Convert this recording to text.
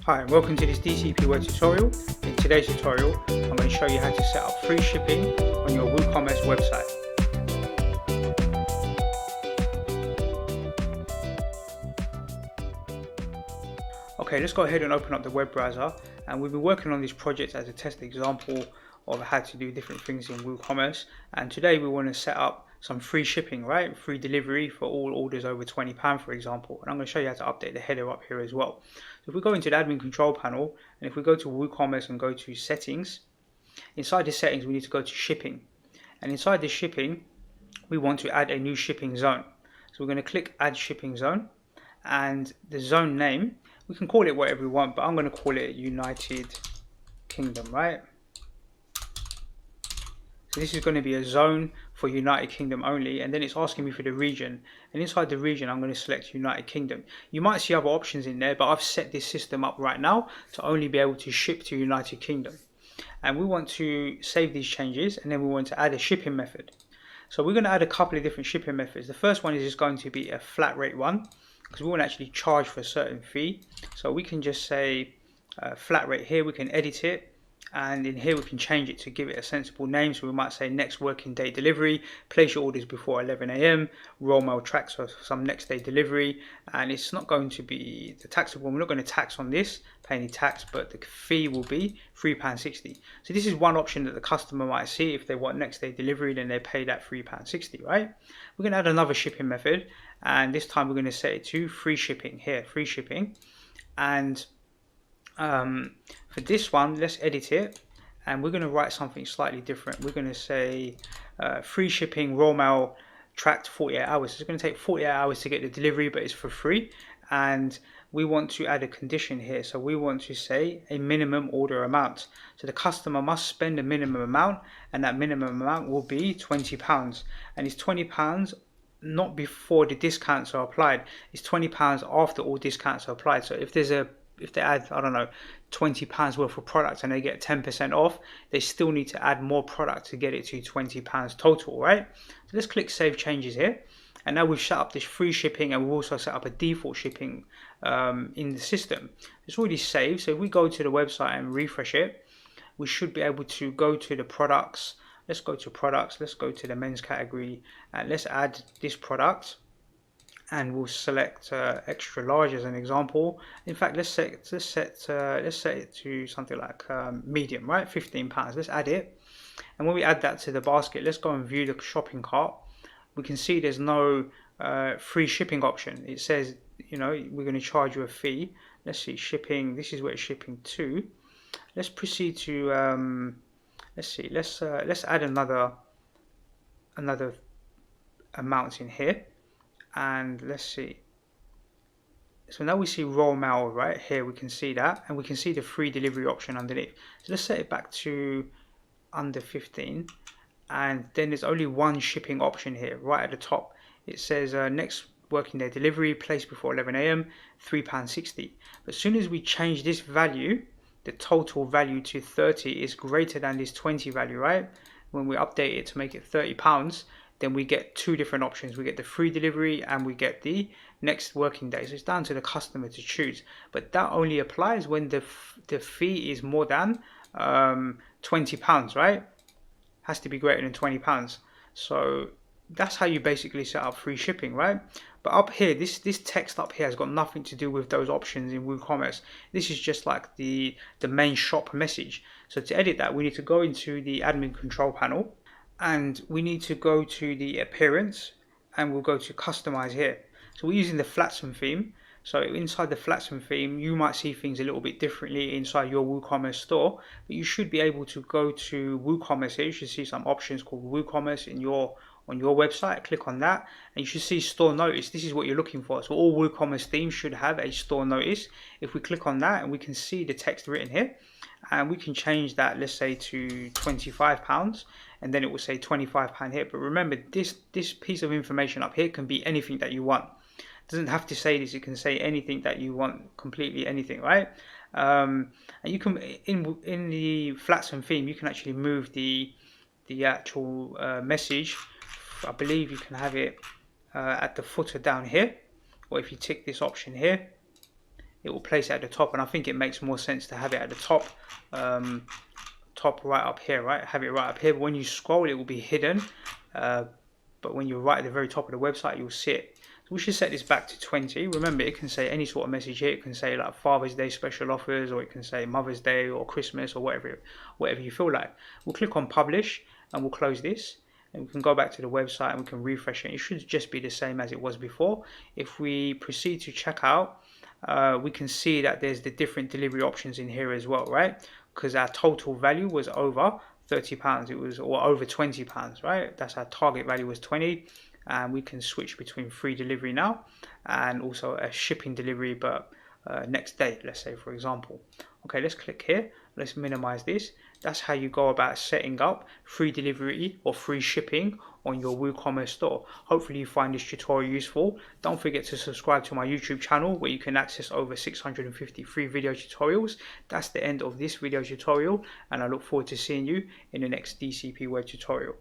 Hi and welcome to this DCP web tutorial. In today's tutorial, I'm going to show you how to set up free shipping on your WooCommerce website. Okay, let's go ahead and open up the web browser, and we've been working on this project as a test example of how to do different things in WooCommerce, and today we want to set up some free shipping, right? Free delivery for all orders over £20, for example. And I'm going to show you how to update the header up here as well. So if we go into the admin control panel, and if we go to WooCommerce and go to settings, inside the settings we need to go to shipping. And inside the shipping, we want to add a new shipping zone. So we're going to click add shipping zone, and the zone name, we can call it whatever we want, but I'm going to call it United Kingdom, right? So this is going to be a zone for United Kingdom only, and then it's asking me for the region, and inside the region I'm going to select United Kingdom. You might see other options in there, but I've set this system up right now to only be able to ship to United Kingdom. And we want to save these changes, and then we want to add a shipping method. So we're going to add a couple of different shipping methods. The first one is just going to be a flat rate one, because we want to actually charge for a certain fee. So we can just say flat rate here, we can edit it, and in here we can change it to give it a sensible name. So we might say next working day delivery, place your orders before 11 AM, raw mail tracks for some next day delivery, and it's not going to be the taxable. We're not going to tax on this, pay any tax, but the fee will be £3.60. So this is one option that the customer might see. If they want next day delivery, then they pay that £3.60, right? We're going to add another shipping method, and this time we're going to set it to free shipping here, free shipping. And for this one, let's edit it, and we're going to write something slightly different. We're going to say free shipping raw mail tracked 48 hours. So it's going to take 48 hours to get the delivery, but it's for free. And we want to add a condition here. So we want to say a minimum order amount. So the customer must spend a minimum amount, and that minimum amount will be £20. And it's £20 not before the discounts are applied. It's £20 after all discounts are applied. So if they add, I don't know, £20 worth of product and they get 10% off, they still need to add more product to get it to £20 total, right? So let's click Save Changes here. And now we've set up this free shipping, and we've also set up a default shipping in the system. It's already saved. So if we go to the website and refresh it, we should be able to go to the products. Let's go to products. Let's go to the men's category, and let's add this product. And we'll select extra large as an example. In fact, let's set it to something like medium, right? £15. Let's add it, and when we add that to the basket, let's go and view the shopping cart. We can see there's no free shipping option. It says, you know, we're going to charge you a fee. Let's see, shipping. This is where it's shipping to. Let's proceed to let's see. Let's add another amount in here. And let's see, so now we see raw mail right here, we can see that, and we can see the free delivery option underneath. So let's set it back to under 15, and then there's only one shipping option here right at the top. It says next working day delivery, placed before 11 AM, £3.60. But as soon as we change this value, the total value to 30 is greater than this 20 value, right? When we update it to make it £30, then we get two different options. We get the free delivery and we get the next working day. So it's down to the customer to choose. But that only applies when the fee is more than £20, right? Has to be greater than £20. So that's how you basically set up free shipping, right? But up here, this text up here has got nothing to do with those options in WooCommerce. This is just like the main shop message. So to edit that, we need to go into the admin control panel, and we need to go to the appearance, and we'll go to customize here. So we're using the Flatsome theme. So inside the Flatsome theme, you might see things a little bit differently inside your WooCommerce store, but you should be able to go to WooCommerce here. You should see some options called WooCommerce on your website. Click on that, and you should see store notice. This is what you're looking for. So all WooCommerce themes should have a store notice. If we click on that, and we can see the text written here, and we can change that, let's say to £25, and then it will say £25 here. But remember, this piece of information up here can be anything that you want. It doesn't have to say this. It can say anything that you want, completely anything, right? And you can in the Flatsome theme, you can actually move the actual message. I believe you can have it at the footer down here, or if you tick this option here, it will place it at the top, and I think it makes more sense to have it at the top, top right up here, right? Have it right up here. But when you scroll, it will be hidden. But when you're right at the very top of the website, you'll see it. So we should set this back to 20. Remember, it can say any sort of message here. It can say like Father's Day special offers, or it can say Mother's Day or Christmas or whatever you feel like. We'll click on publish and we'll close this. And we can go back to the website and we can refresh it. It should just be the same as it was before. If we proceed to checkout, we can see that there's the different delivery options in here as well, right? Because our total value was over £30, it was, or over £20, right? That's our target value was 20, and we can switch between free delivery now and also a shipping delivery, but next day, let's say, for example. Okay, let's click here. Let's minimize this. That's how you go about setting up free delivery or free shipping on your WooCommerce store. Hopefully you find this tutorial useful. Don't forget to subscribe to my YouTube channel, where you can access over 650 free video tutorials. That's the end of this video tutorial, and I look forward to seeing you in the next DCP web tutorial.